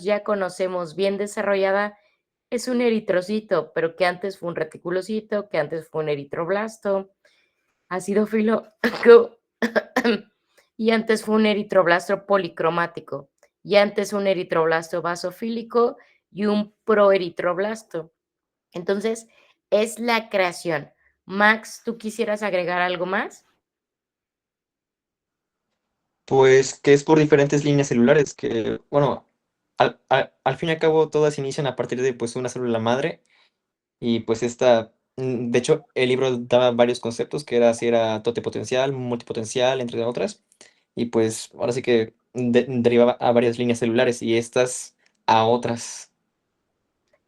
ya conocemos bien desarrollada es un eritrocito, pero que antes fue un reticulocito, que antes fue un eritroblasto, acidófilo y antes fue un eritroblasto policromático, y antes un eritroblasto basofílico y un proeritroblasto. Entonces, es la creación. Max, ¿tú quisieras agregar algo más? Pues que es por diferentes líneas celulares, que, bueno, al fin y al cabo todas inician a partir de pues una célula madre y pues de hecho el libro daba varios conceptos, que era si era totipotencial, multipotencial, entre otras, y pues ahora sí que derivaba a varias líneas celulares y estas a otras.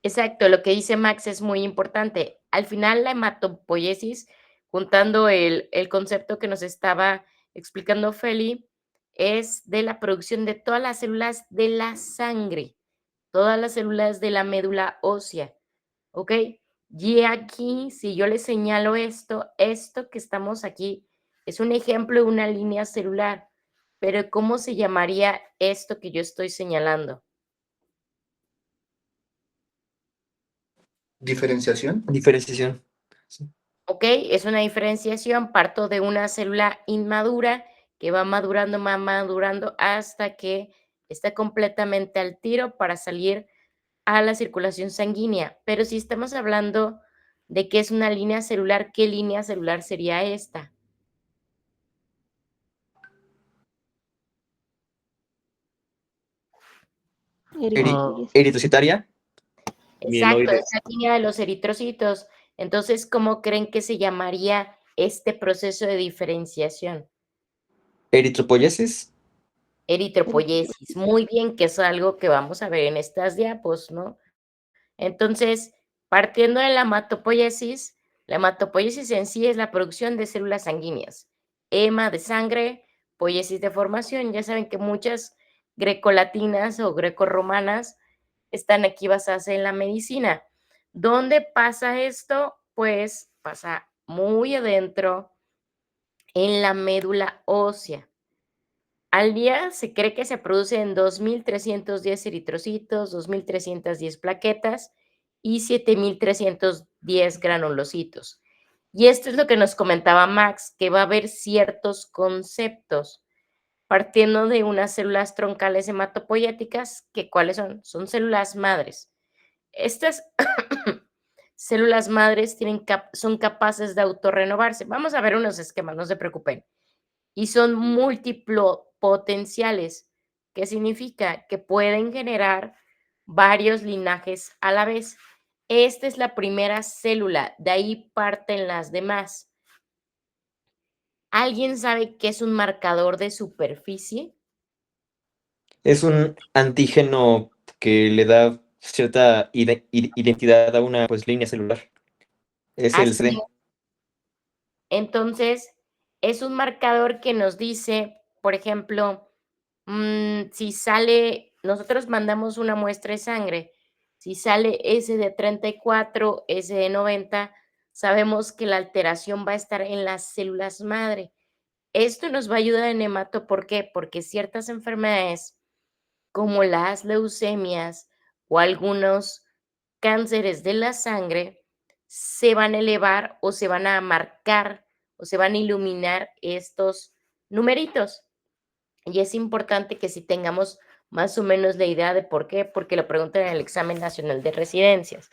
Exacto, lo que dice Max es muy importante. Al final, la hematopoiesis, juntando el concepto que nos estaba explicando Feli, es de la producción de todas las células de la sangre, todas las células de la médula ósea, ¿ok? Y aquí, si yo le señalo esto que estamos aquí es un ejemplo de una línea celular, pero ¿cómo se llamaría esto que yo estoy señalando? Diferenciación. Diferenciación. Sí. ¿Ok? Es una diferenciación, parto de una célula inmadura que va madurando hasta que está completamente al tiro para salir a la circulación sanguínea. Pero si estamos hablando de que es una línea celular, ¿qué línea celular sería esta? Eritropoyesis. Eritocitaria. Exacto, es Mieloides. la línea de los eritrocitos. Entonces, ¿cómo creen que se llamaría este proceso de diferenciación? Eritropoyesis. Eritropoyesis. Muy bien, que es algo que vamos a ver en estas diapos, ¿no? Entonces, partiendo de la hematopoiesis en sí es la producción de células sanguíneas. Hema de sangre, poiesis de formación. Ya saben que muchas grecolatinas o grecorromanas están aquí basadas en la medicina. ¿Dónde pasa esto? Pues pasa muy adentro en la médula ósea. Al día se cree que se producen 2.310 eritrocitos, 2.310 plaquetas y 7.310 granulocitos. Y esto es lo que nos comentaba Max, que va a haber ciertos conceptos partiendo de unas células troncales hematopoyéticas, que ¿cuáles son? Son células madres. Estas células madres son capaces de autorrenovarse. Vamos a ver unos esquemas, no se preocupen, y son múltiplo potenciales, que significa que pueden generar varios linajes a la vez. Esta es la primera célula, de ahí parten las demás. ¿Alguien sabe qué es un marcador de superficie? Es un antígeno que le da cierta identidad a una pues, línea celular. Es el Así es. CD. Entonces, es un marcador que nos dice, por ejemplo, si sale, nosotros mandamos una muestra de sangre, si sale S de 34, S de 90, sabemos que la alteración va a estar en las células madre. Esto nos va a ayudar en hemato, ¿por qué? Porque ciertas enfermedades, como las leucemias o algunos cánceres de la sangre, se van a elevar o se van a marcar o se van a iluminar estos numeritos. Y es importante que si tengamos más o menos la idea de por qué, porque lo preguntan en el examen nacional de residencias.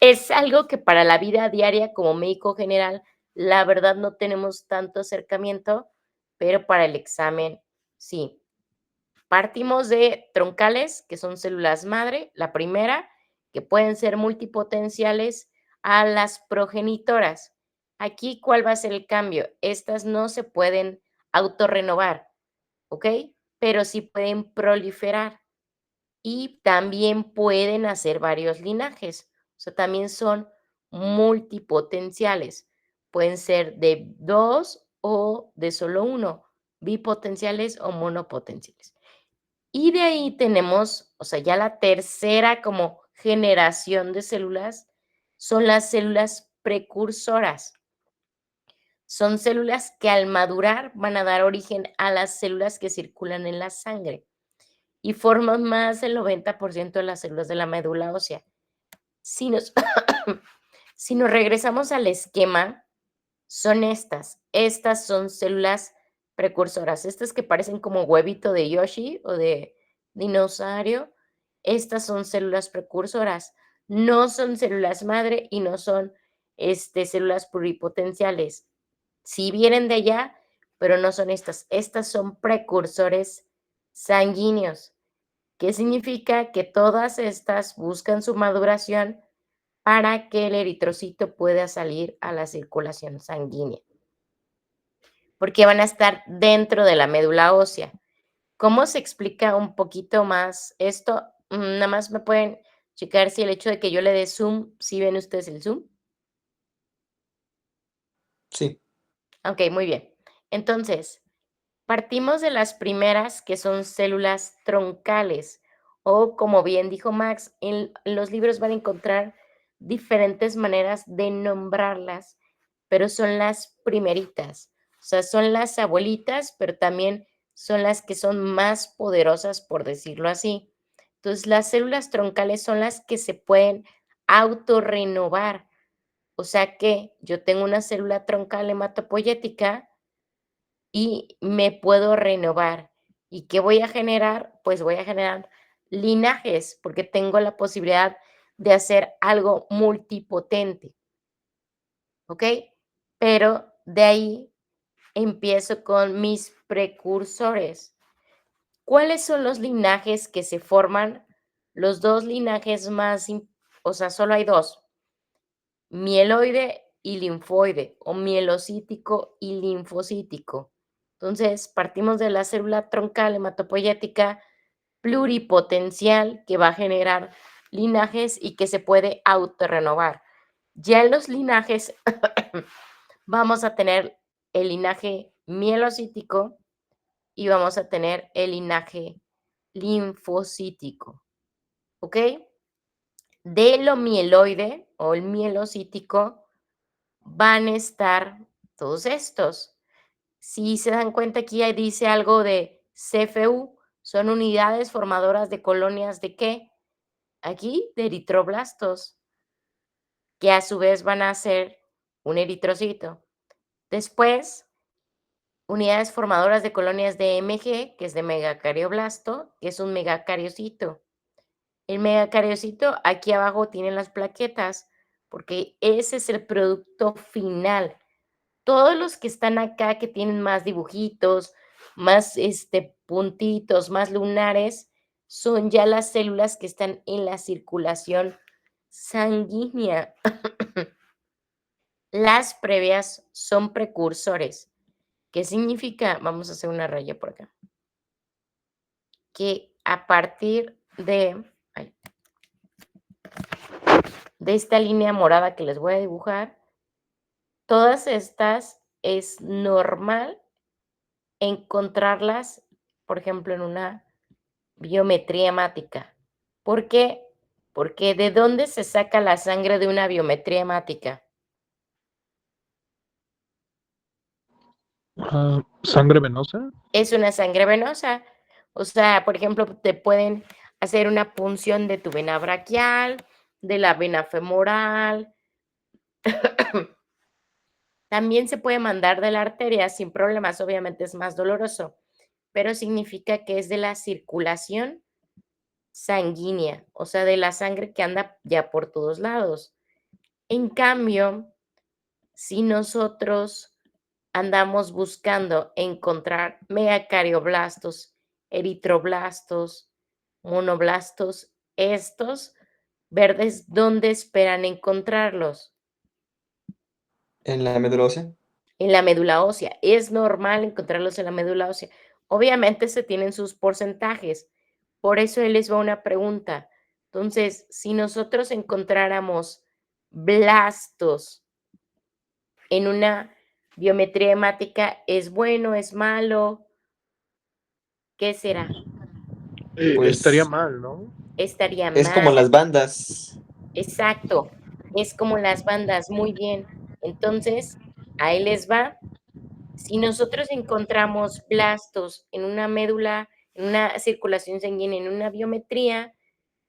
Es algo que para la vida diaria como médico general, la verdad no tenemos tanto acercamiento, pero para el examen sí. Partimos de troncales, que son células madre, la primera, que pueden ser multipotenciales, a las progenitoras. Aquí, ¿cuál va a ser el cambio? Estas no se pueden autorrenovar, ¿ok? Pero sí pueden proliferar y también pueden hacer varios linajes. O sea, también son multipotenciales. Pueden ser de dos o de solo uno, bipotenciales o monopotenciales. Y de ahí tenemos, o sea, ya la tercera como generación de células son las células precursoras. Son células que al madurar van a dar origen a las células que circulan en la sangre. y forman más del 90% de las células de la médula ósea. Si nos, si nos regresamos al esquema, son estas. Estas son células precursoras. Estas que parecen como huevito de Yoshi o de dinosaurio. Estas son células precursoras. No son células madre y no son células pluripotenciales. Sí vienen de allá, pero no son estas. Estas son precursores sanguíneos. ¿Qué significa? Que todas estas buscan su maduración para que el eritrocito pueda salir a la circulación sanguínea, porque van a estar dentro de la médula ósea. ¿Cómo se explica un poquito más esto? Nada más me pueden checar si el hecho de que yo le dé zoom, ¿sí ven ustedes el zoom? Sí. Ok, muy bien. Entonces, partimos de las primeras, que son células troncales, o como bien dijo Max, en los libros van a encontrar diferentes maneras de nombrarlas, pero son las primeritas. O sea, son las abuelitas, pero también son las que son más poderosas, por decirlo así. Entonces, las células troncales son las que se pueden autorrenovar. O sea que yo tengo una célula troncal hematopoyética y me puedo renovar. ¿Y qué voy a generar? Pues voy a generar linajes, porque tengo la posibilidad de hacer algo multipotente, ¿ok? Pero de ahí empiezo con mis precursores. ¿Cuáles son los linajes que se forman? Los dos linajes más, o sea, solo hay dos: mieloide y linfoide, o mielocítico y linfocítico. Entonces, partimos de la célula troncal hematopoyética pluripotencial, que va a generar linajes y que se puede autorrenovar. Ya en los linajes vamos a tener el linaje mielocítico y vamos a tener el linaje linfocítico, ¿ok? De lo mieloide o el mielocítico van a estar todos estos. Si se dan cuenta, aquí dice algo de CFU, son unidades formadoras de colonias ¿de qué? Aquí, de eritroblastos, que a su vez van a ser un eritrocito. Después, unidades formadoras de colonias de MG, que es de megacardioblasto, que es un megacariocito. El megacariocito, aquí abajo tienen las plaquetas, porque ese es el producto final. Todos los que están acá, que tienen más dibujitos, más puntitos, más lunares, son ya las células que están en la circulación sanguínea. Las previas son precursores. ¿Qué significa? Vamos a hacer una raya por acá. Que a partir de esta línea morada que les voy a dibujar, todas estas es normal encontrarlas, por ejemplo, en una biometría hemática. ¿Por qué? Porque ¿de dónde se saca la sangre de una biometría hemática? ¿Sangre venosa? Es una sangre venosa. O sea, por ejemplo, te pueden hacer una punción de tu vena braquial, de la vena femoral. También se puede mandar de la arteria sin problemas, obviamente es más doloroso, pero significa que es de la circulación sanguínea, o sea, de la sangre que anda ya por todos lados. En cambio, si nosotros andamos buscando encontrar megacarioblastos, eritroblastos, monoblastos, estos verdes, ¿dónde esperan encontrarlos? ¿En la médula ósea? En la médula ósea. Es normal encontrarlos en la médula ósea. Obviamente se tienen sus porcentajes. Por eso él les va una pregunta. Entonces, si nosotros encontráramos blastos en una biometría hemática, ¿es bueno, es malo? ¿Qué será? Estaría Pues mal, ¿no? Estaría es como mal. las bandas. Exacto. Es como las bandas. Muy bien. Entonces, ahí les va. Si nosotros encontramos blastos en una médula en una circulación sanguínea, en una biometría,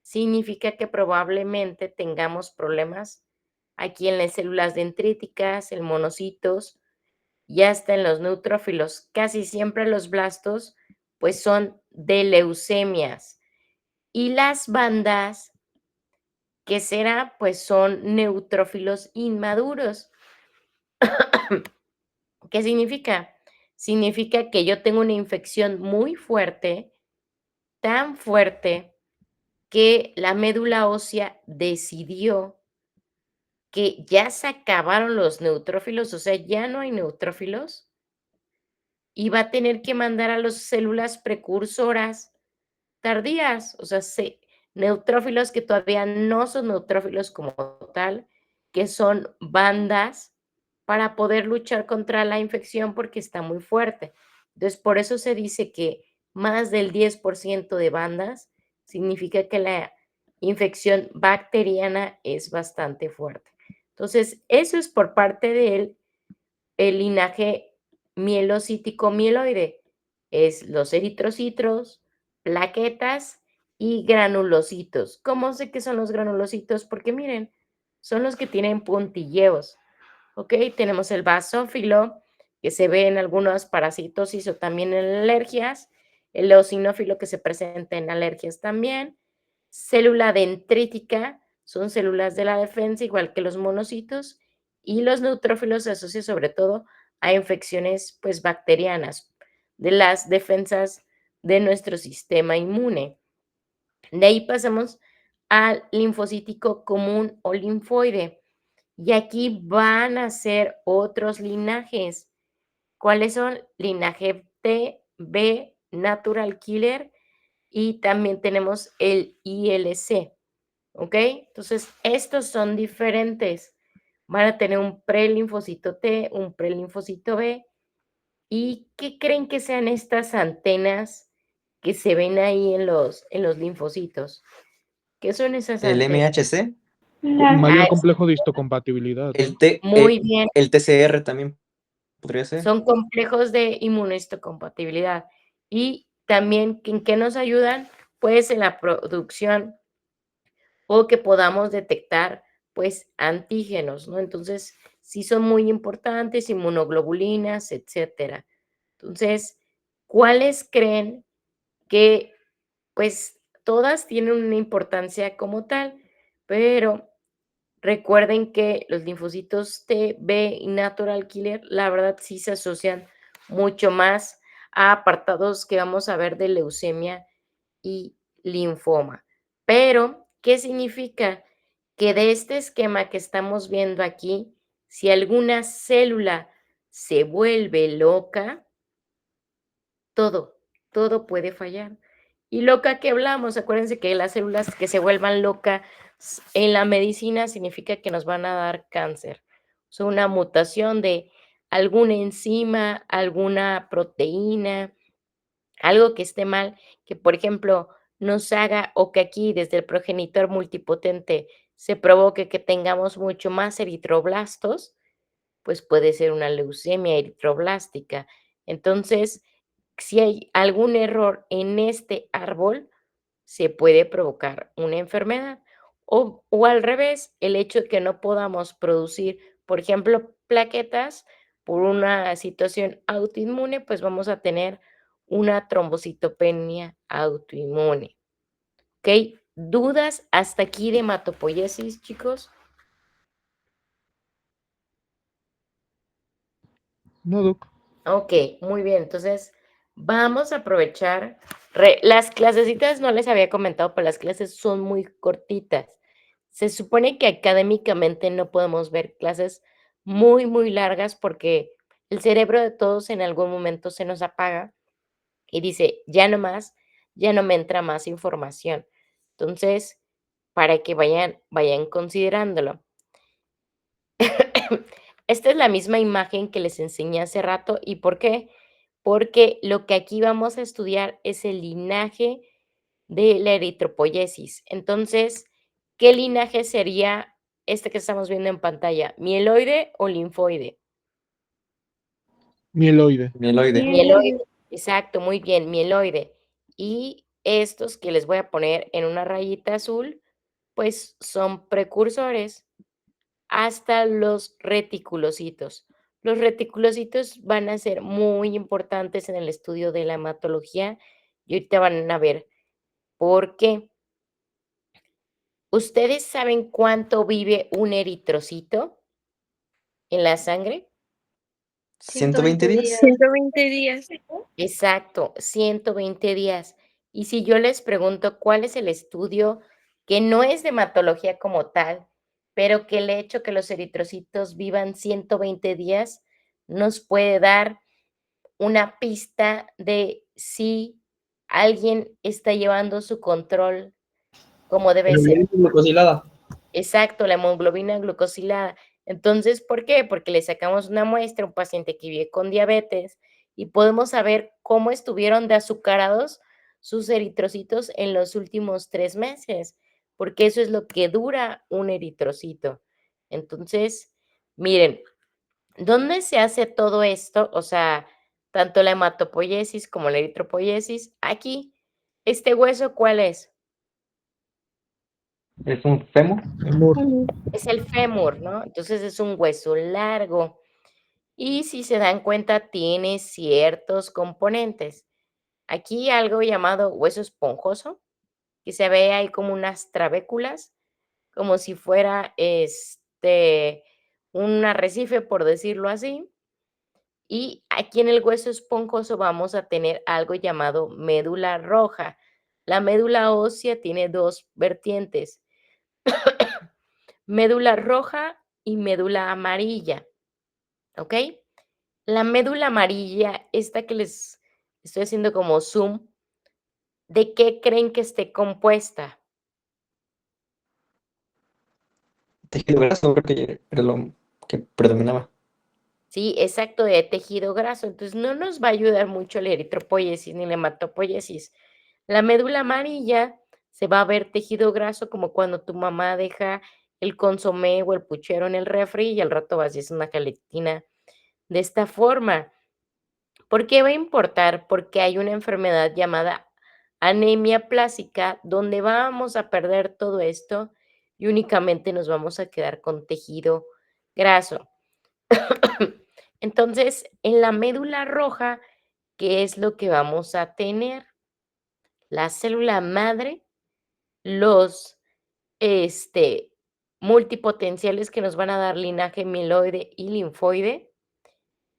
significa que probablemente tengamos problemas aquí en las células dendríticas, en monocitos y hasta en los neutrófilos. Casi siempre los blastos, pues, son de leucemias. Y las bandas, ¿qué será? Pues son neutrófilos inmaduros. ¿Qué significa? Significa que yo tengo una infección muy fuerte, tan fuerte, que la médula ósea decidió que ya se acabaron los neutrófilos, o sea, ya no hay neutrófilos, y va a tener que mandar a las células precursoras tardías, o sea, neutrófilos que todavía no son neutrófilos como tal, que son bandas para poder luchar contra la infección porque está muy fuerte. Entonces, por eso se dice que más del 10% de bandas significa que la infección bacteriana es bastante fuerte. Entonces, eso es por parte del el linaje mielocítico mieloide. Es los eritrocitos, plaquetas y granulocitos. ¿Cómo sé que son los granulocitos? Porque miren, son los que tienen puntilleos, ¿ok? Tenemos el basófilo, que se ve en algunos parasitosis o también en alergias, el eosinófilo que se presenta en alergias también, célula dendrítica, son células de la defensa, igual que los monocitos, y los neutrófilos se asocian sobre todo a infecciones, pues, bacterianas, de las defensas de nuestro sistema inmune. De ahí pasamos al linfocítico común o linfoide. Y aquí van a ser otros linajes. ¿Cuáles son? Linaje T, B, Natural Killer, y también tenemos el ILC, ¿ok? Entonces, estos son diferentes. Van a tener un prelinfocito T, un prelinfocito B. ¿Y qué creen que sean estas antenas que se ven ahí en los linfocitos? ¿Qué son esas El antenas? MHC, Mayor Ah, complejo de histocompatibilidad. el, T, muy bien. el TCR también podría ser. Son complejos de inmunohistocompatibilidad. Y también, ¿en qué nos ayudan? Pues en la producción o que podamos detectar, pues, antígenos, ¿no? Entonces, sí son muy importantes, inmunoglobulinas, etcétera. Entonces, ¿cuáles creen que, pues, todas tienen una importancia como tal, pero recuerden que los linfocitos T, B y Natural Killer, la verdad sí se asocian mucho más a apartados que vamos a ver de leucemia y linfoma. Pero, ¿qué significa? Que de este esquema que estamos viendo aquí, si alguna célula se vuelve loca, todo, todo puede fallar. Y loca que hablamos, acuérdense que las células que se vuelvan locas en la medicina significa que nos van a dar cáncer. O sea, una mutación de alguna enzima, alguna proteína, algo que esté mal, que por ejemplo nos haga o que aquí desde el progenitor multipotente se provoque que tengamos mucho más eritroblastos, pues puede ser una leucemia eritroblástica. Entonces, si hay algún error en este árbol, se puede provocar una enfermedad. O al revés, el hecho de que no podamos producir, por ejemplo, plaquetas por una situación autoinmune, pues vamos a tener una trombocitopenia autoinmune. ¿Ok? ¿Dudas hasta aquí de hematopoiesis, chicos? No, Doc. Ok, muy bien. Entonces, vamos a aprovechar. Las clasecitas no les había comentado, pero las clases son muy cortitas. Se supone que académicamente no podemos ver clases muy, muy largas porque el cerebro de todos en algún momento se nos apaga y dice, ya no más, ya no me entra más información. Entonces, para que vayan considerándolo. Esta es la misma imagen que les enseñé hace rato. ¿Y por qué? Porque lo que aquí vamos a estudiar es el linaje de la eritropoyesis. Entonces, ¿qué linaje sería este que estamos viendo en pantalla? ¿Mieloide o linfoide? Mieloide. Mieloide. Mieloide. Exacto, muy bien, mieloide. Y estos que les voy a poner en una rayita azul, pues son precursores hasta los reticulocitos. Los reticulocitos van a ser muy importantes en el estudio de la hematología y ahorita van a ver por qué. ¿Ustedes saben cuánto vive un eritrocito en la sangre? 120 días. 120 días. Exacto, 120 días. Y si yo les pregunto cuál es el estudio que no es de hematología como tal, pero que el hecho que los eritrocitos vivan 120 días nos puede dar una pista de si alguien está llevando su control como debe ser. Hemoglobina glucosilada. Exacto, la hemoglobina glucosilada. Entonces, ¿por qué? Porque le sacamos una muestra a un paciente que vive con diabetes y podemos saber cómo estuvieron de azucarados sus eritrocitos en los últimos 3 meses, porque eso es lo que dura un eritrocito. Entonces, miren, ¿dónde se hace todo esto? O sea, tanto la hematopoiesis como la eritropoiesis. Aquí, ¿este hueso cuál es? ¿Es un fémur? Femur. Es el fémur, ¿no? Entonces es un hueso largo. Y si se dan cuenta, tiene ciertos componentes. Aquí algo llamado hueso esponjoso, que se ve ahí como unas trabéculas, como si fuera un arrecife, por decirlo así. Y aquí en el hueso esponjoso vamos a tener algo llamado médula roja. La médula ósea tiene 2 vertientes, médula roja y médula amarilla, ¿ok? La médula amarilla, esta que les estoy haciendo como zoom, ¿de qué creen que esté compuesta? Tejido graso, creo que era lo que predominaba. Sí, exacto, de tejido graso. Entonces, no nos va a ayudar mucho la eritropoiesis ni la hematopoiesis. La médula amarilla se va a ver tejido graso como cuando tu mamá deja el consomé o el puchero en el refri y al rato vas y es una gelatina de esta forma. ¿Por qué va a importar? Porque hay una enfermedad llamada anemia plásica donde vamos a perder todo esto y únicamente nos vamos a quedar con tejido graso. Entonces, en la médula roja, ¿qué es lo que vamos a tener? La célula madre, los multipotenciales que nos van a dar linaje mieloide y linfoide.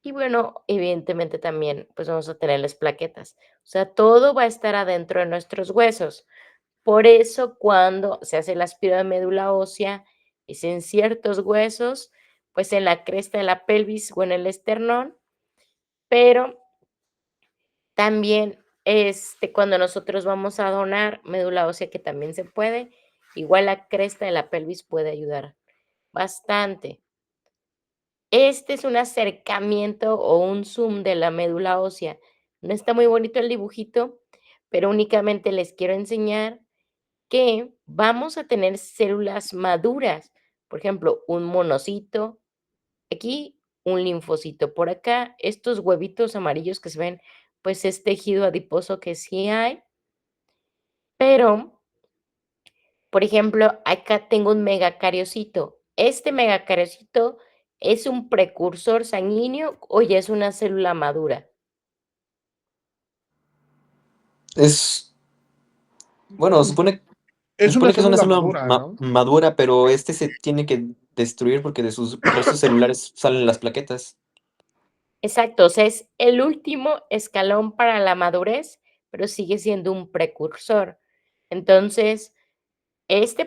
Y bueno, evidentemente también, pues vamos a tener las plaquetas. O sea, todo va a estar adentro de nuestros huesos. Por eso cuando se hace el aspirado de médula ósea, es en ciertos huesos, pues en la cresta de la pelvis o en el esternón, pero también cuando nosotros vamos a donar médula ósea, que también se puede, igual la cresta de la pelvis puede ayudar bastante. Este es un acercamiento o un zoom de la médula ósea. No está muy bonito el dibujito, pero únicamente les quiero enseñar que vamos a tener células maduras. Por ejemplo, un monocito, aquí un linfocito por acá. Estos huevitos amarillos que se ven, pues es tejido adiposo que sí hay, pero por ejemplo, acá tengo un megacariocito. ¿Este megacariocito es un precursor sanguíneo o ya es una célula madura? Es, bueno, se Es una supone que es una célula célula madura, ¿no? madura, pero este se tiene que destruir porque de sus restos celulares salen las plaquetas. Exacto, o sea, es el último escalón para la madurez, pero sigue siendo un precursor. Entonces,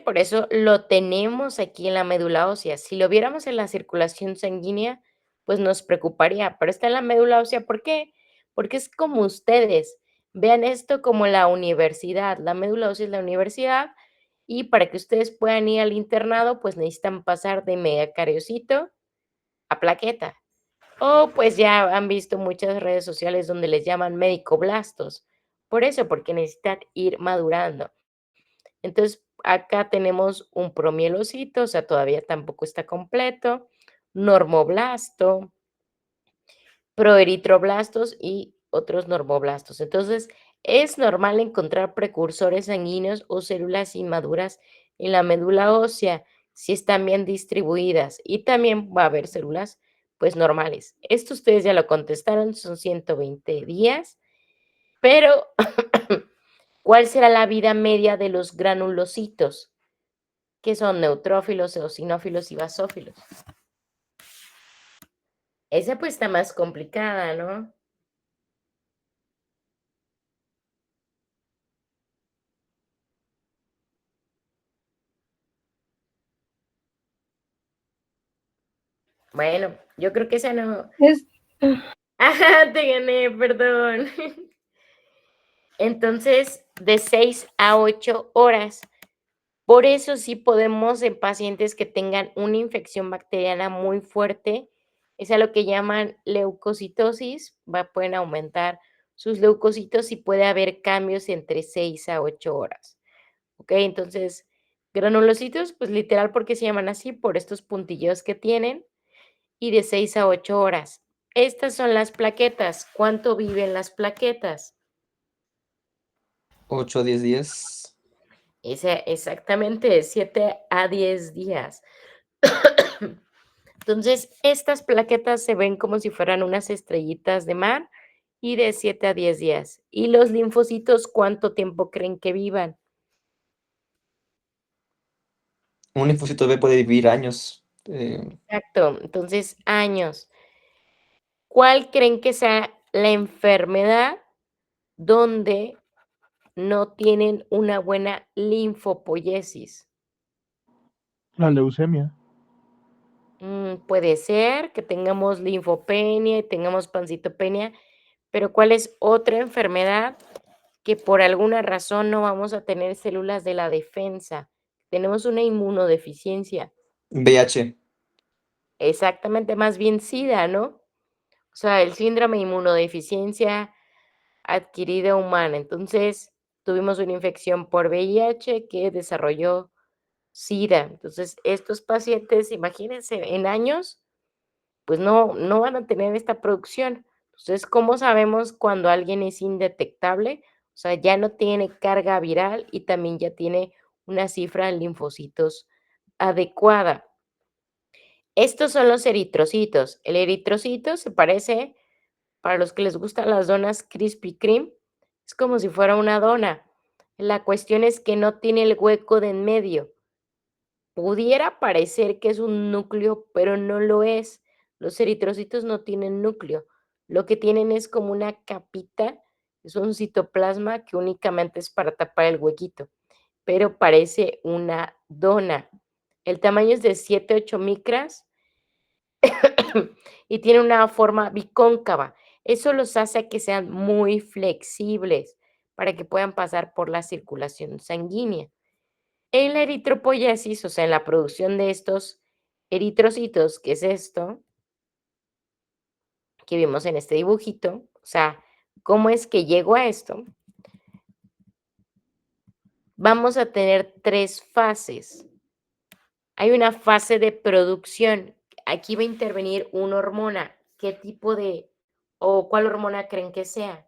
por eso lo tenemos aquí en la médula ósea. Si lo viéramos en la circulación sanguínea, pues nos preocuparía, pero está en la médula ósea, ¿por qué? Porque es como ustedes, vean esto como la universidad, la médula ósea es la universidad y para que ustedes puedan ir al internado, pues necesitan pasar de megacariocito a plaqueta. O pues ya han visto muchas redes sociales donde les llaman medicoblastos. Por eso, porque necesitan ir madurando. Entonces, acá tenemos un promielocito, o sea, todavía tampoco está completo, normoblasto, proeritroblastos y otros normoblastos. Entonces, Es normal encontrar precursores sanguíneos o células inmaduras en la médula ósea si están bien distribuidas y también va a haber células pues normales. Esto ustedes ya lo contestaron, son 120 días, pero ¿cuál será la vida media de los granulocitos? Que son neutrófilos, eosinófilos y basófilos. Esa pues está más complicada, ¿no? Bueno, yo creo que esa no. Es, Ajá, te gané, perdón. Entonces, de 6 a 8 horas. Por eso sí podemos en pacientes que tengan una infección bacteriana muy fuerte, es a lo que llaman leucocitosis, pueden aumentar sus leucocitos y puede haber cambios entre 6 a 8 horas. ¿Ok? Entonces, granulocitos, pues literal porque se llaman así, por estos puntillos que tienen, y de 6 a 8 horas. Estas son las plaquetas. ¿Cuánto viven las plaquetas? 8 a 10 días. Exactamente, de 7 a 10 días. Entonces, estas plaquetas se ven como si fueran unas estrellitas de mar y de 7 a 10 días. ¿Y los linfocitos cuánto tiempo creen que vivan? Un linfocito B puede vivir años. Exacto, entonces años. ¿Cuál creen que sea la enfermedad donde no tienen una buena linfopoiesis? La leucemia. Puede ser que tengamos linfopenia y tengamos pancitopenia, pero ¿cuál es otra enfermedad que por alguna razón no vamos a tener células de la defensa? Tenemos una inmunodeficiencia. VIH. Exactamente, más bien SIDA, ¿no? O sea, el síndrome de inmunodeficiencia adquirida humana. Entonces, tuvimos una infección por VIH que desarrolló SIDA. Entonces, estos pacientes, imagínense, en años, pues no van a tener esta producción. Entonces, ¿cómo sabemos cuando alguien es indetectable? O sea, ya no tiene carga viral y también ya tiene una cifra de linfocitos adecuada. Estos son los eritrocitos. El eritrocito se parece, para los que les gustan las donas Krispy Kreme, es como si fuera una dona. La cuestión es que no tiene el hueco de en medio. Pudiera parecer que es un núcleo, pero no lo es. Los eritrocitos no tienen núcleo. Lo que tienen es como una capita, es un citoplasma que únicamente es para tapar el huequito, pero parece una dona. El tamaño es de 7, 8 micras y tiene una forma bicóncava. Eso los hace que sean muy flexibles para que puedan pasar por la circulación sanguínea. En la eritropoiesis, o sea, en la producción de estos eritrocitos, que es esto que vimos en este dibujito, o sea, ¿cómo es que llego a esto? Vamos a tener 3 fases. Hay una fase de producción. Aquí va a intervenir una hormona. ¿Qué tipo de o cuál hormona creen que sea?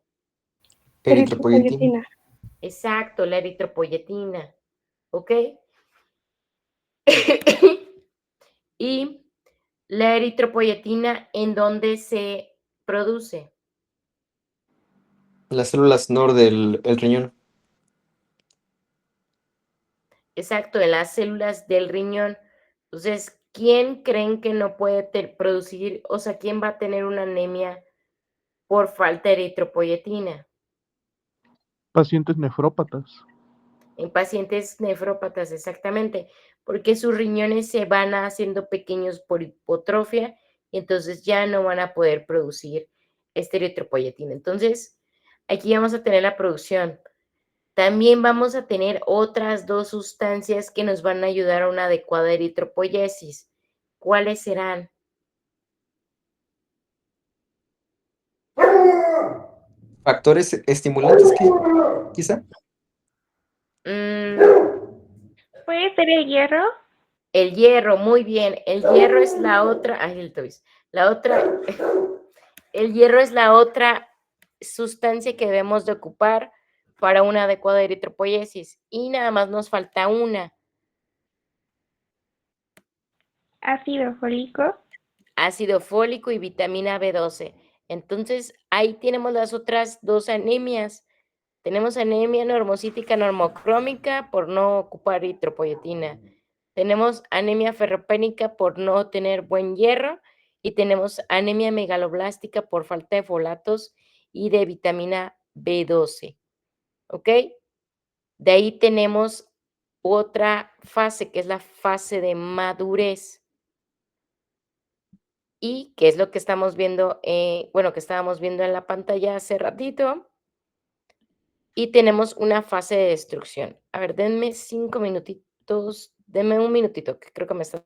Eritropoyetina. eritropoyetina. Exacto, la eritropoyetina, ¿ok? Y la eritropoyetina, ¿en dónde se produce? Las células NOR del el riñón. Exacto, en las células del riñón. Entonces, ¿quién creen que no puede producir, o sea, quién va a tener una anemia por falta de eritropoyetina? Pacientes nefrópatas. En pacientes nefrópatas, exactamente, porque sus riñones se van haciendo pequeños por hipotrofia y entonces ya no van a poder producir eritropoyetina. Entonces, aquí vamos a tener la producción. También vamos a tener otras 2 sustancias que nos van a ayudar a una adecuada eritropoyesis. ¿Cuáles serán? Factores estimulantes, quizá. ¿Puede ser el hierro? El hierro, muy bien. El hierro es la otra, la otra, el hierro es la otra sustancia que debemos de ocupar para una adecuada eritropoyesis. Y nada más nos falta una. Ácido fólico. Ácido fólico y vitamina B12. Entonces, ahí tenemos las otras 2 anemias. Tenemos anemia normocítica normocrómica por no ocupar eritropoyetina. Tenemos anemia ferropénica por no tener buen hierro y tenemos anemia megaloblástica por falta de folatos y de vitamina B12, ¿ok? De ahí tenemos otra fase, que es la fase de madurez. Y que es lo que estamos viendo, bueno, que estábamos viendo en la pantalla hace ratito. Y tenemos una fase de destrucción. A ver, denme 5 minutitos, denme un minutito, que creo que me está